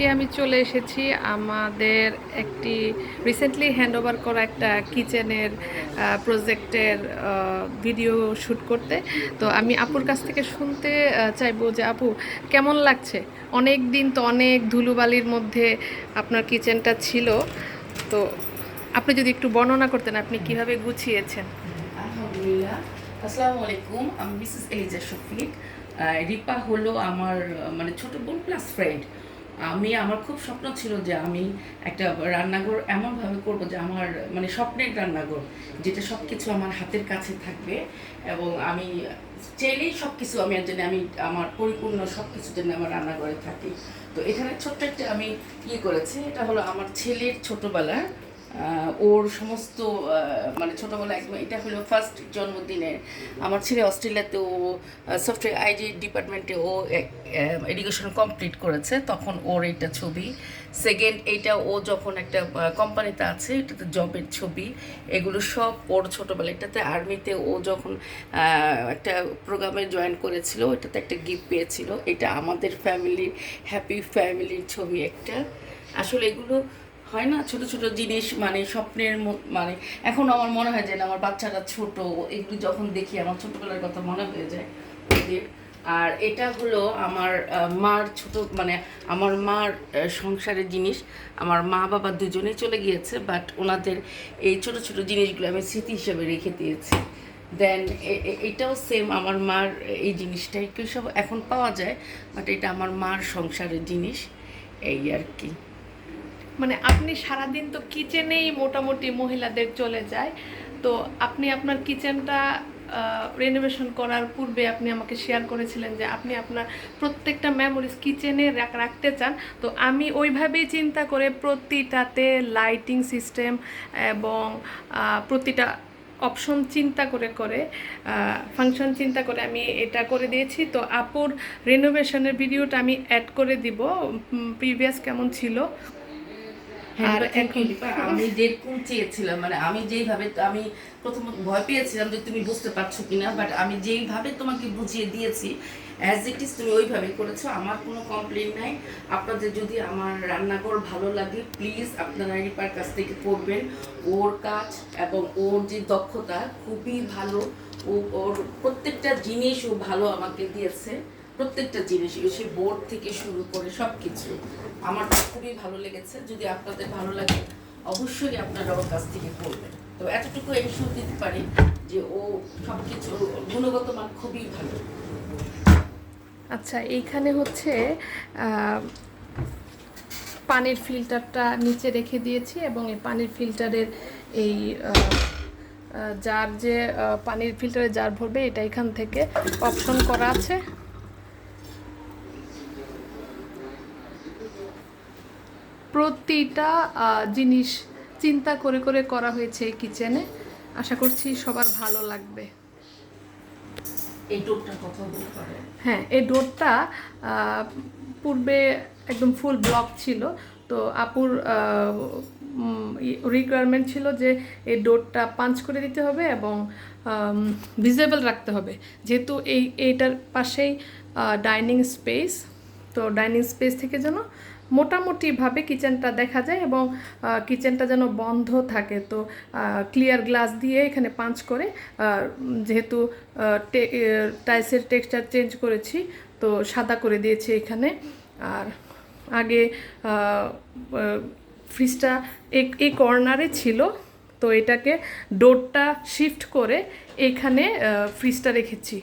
আজকে আমি চলে এসেছি আমাদের একটি রিসেন্টলি হ্যান্ডওভার করা একটা কিচেনের প্রজেক্টের ভিডিও শ্যুট করতে। তো আমি আপুর কাছ থেকে শুনতে চাইবো যে আপু কেমন লাগছে? অনেক দিন তো অনেক ধুলোবালির মধ্যে আপনার কিচেনটা ছিল, তো আপনি যদি একটু বর্ণনা করতেন আপনি কিভাবে গুছিয়েছেন। আলহামদুলিল্লাহ। আসসালামু আলাইকুম। আমি মিসেস এলিজা শফিক। রিপা হলো আমার মানে ছোট বোন প্লাস ফ্রেন্ড। আমার খুব স্বপ্ন ছিল যে আমি একটা রান্নাঘর এমনভাবে করব যে আমার মানে স্বপ্নের রান্নাঘর, যেটা সব কিছু আমার হাতের কাছে থাকবে এবং আমি চাইলেই সব কিছু আমি জানি আমি আমার পরিপূর্ণ সব কিছু যেন আমার রান্নাঘরে থাকে। তো এখানে ছোট্ট একটা আমি করেছি, এটা হলো আমার ছেলের ছোটবেলার ওর সমস্ত মানে ছোটোবেলা একদম, এটা হলো ফার্স্ট জন্মদিনে আমার ছেলে অস্ট্রেলিয়াতে ও সফটওয়্যার আইটি ডিপার্টমেন্টে ও এডুকেশন কমপ্লিট করেছে, তখন ওর এইটা ছবি। সেকেন্ড, এইটা ও যখন একটা কোম্পানিতে আছে, এটাতে জবের ছবি। এগুলো সব ওর ছোটোবেলা। এটাতে আর্মিতে ও যখন একটা প্রোগ্রামে জয়েন করেছিল, এটাতে একটা গিফট পেয়েছিল। এটা আমাদের ফ্যামিলির হ্যাপি ফ্যামিলির ছবি একটা। আসলে এগুলো হয় না, ছোট ছোট জিনিস মানে স্বপ্নের মানে এখন আমার মনে হয় যে না, আমার বাচ্চারা ছোট, এগুলো যখন দেখি আমার ছোটবেলার কথা মনে হয়ে যায় ওদের। আর এটা হলো আমার মার ছোট মানে আমার মার সংসারের জিনিস। আমার মা বাবা দুজনেই চলে গিয়েছে, বাট ওনাদের এই ছোট ছোট জিনিসগুলো আমি স্মৃতি হিসেবে রেখে দিয়েছি। দেন এটাও সেম, আমার মার এই জিনিসটা একটু সব এখন পাওয়া যায়, বাট এটা আমার মার সংসারের জিনিস, এই আর কি। মানে আপনি সারাদিন তো কিচেনেই মোটামুটি মহিলাদের চলে যায়, তো আপনি আপনার কিচেনটা রেনোভেশন করার পূর্বে আপনি আমাকে শেয়ার করেছিলেন যে আপনি আপনার প্রত্যেকটা মেমোরিজ কিচেনে রাখতে চান। তো আমি ওইভাবেই চিন্তা করে প্রতিটাতে লাইটিং সিস্টেম এবং প্রতিটা অপশন চিন্তা করে করে ফাংশন চিন্তা করে আমি এটা করে দিয়েছি। তো আপুর রেনোভেশনের ভিডিওটা আমি অ্যাড করে দিব, প্রিভিয়াস কেমন ছিল। হ্যাঁ আর রিপা, থ্যাংক ইউ এখন রিপা। আমি যেরকম চেয়েছিলাম মানে আমি যেইভাবে আমি প্রথমত ভয় পেয়েছিলাম যে তুমি বুঝতে পারছো কিনা, বাট আমি যেইভাবে তোমাকে বুঝিয়ে দিয়েছি অ্যাজ ইট ইজ তুমি ওইভাবে করেছো। আমার কোনো কমপ্লেন নাই। আপনাদের যদি আমার রান্নাঘর ভালো লাগে, প্লিজ আপনারা রিপার কাছ থেকে করবেন। ওর কাজ এবং ওর যে দক্ষতা খুবই ভালো। ওর প্রত্যেকটা জিনিস ও ভালো আমাকে দিয়েছে, প্রত্যেকটা জিনিস, সে বোর্ড থেকে শুরু করে সব কিছু আমার খুবই ভালো লেগেছে। যদি আপনাদের ভালো লাগে অবশ্যই আপনারা ওর কাছ থেকে করবেন। তো এতটুকু এনশিওর দিতে পারি যে ও সব কিছু গুণগত মান খুবই ভালো। আচ্ছা, এইখানে হচ্ছে পানির ফিল্টারটা নিচে রেখে দিয়েছি এবং এই পানির ফিল্টারের এই জার যে পানির ফিল্টারে জার ভরবে এটা এখান থেকে অপশন করা আছে। প্রতিটা জিনিস চিন্তা করে করে করা হয়েছে এই কিচেনে। আশা করছি সবার ভালো লাগবে। এই ডোরটার কথা বলতে পারে। হ্যাঁ, এই ডোরটা পূর্বে একদম ফুল ব্লক ছিল, তো আপুর রিকোয়ারমেন্ট ছিল যে এই ডোরটা পাঞ্চ করে দিতে হবে এবং ভিজিবল রাখতে হবে, যেহেতু এইটার পাশেই ডাইনিং স্পেস। তো ডাইনিং স্পেস থেকে যেন মোটামুটিভাবে কিচেনটা দেখা যায় এবং কিচেনটা যেন বন্ধ থাকে। তো ক্লিয়ার গ্লাস দিয়ে এখানে পাঞ্চ করে, যেহেতু টাইলসের টেক্সচার চেঞ্জ করেছি তো সাদা করে দিয়েছি এখানে। আর আগে ফ্রিজটা এই কর্নারে ছিল, তো এটাকে ডোরটা শিফট করে এখানে ফ্রিজটা রেখেছি।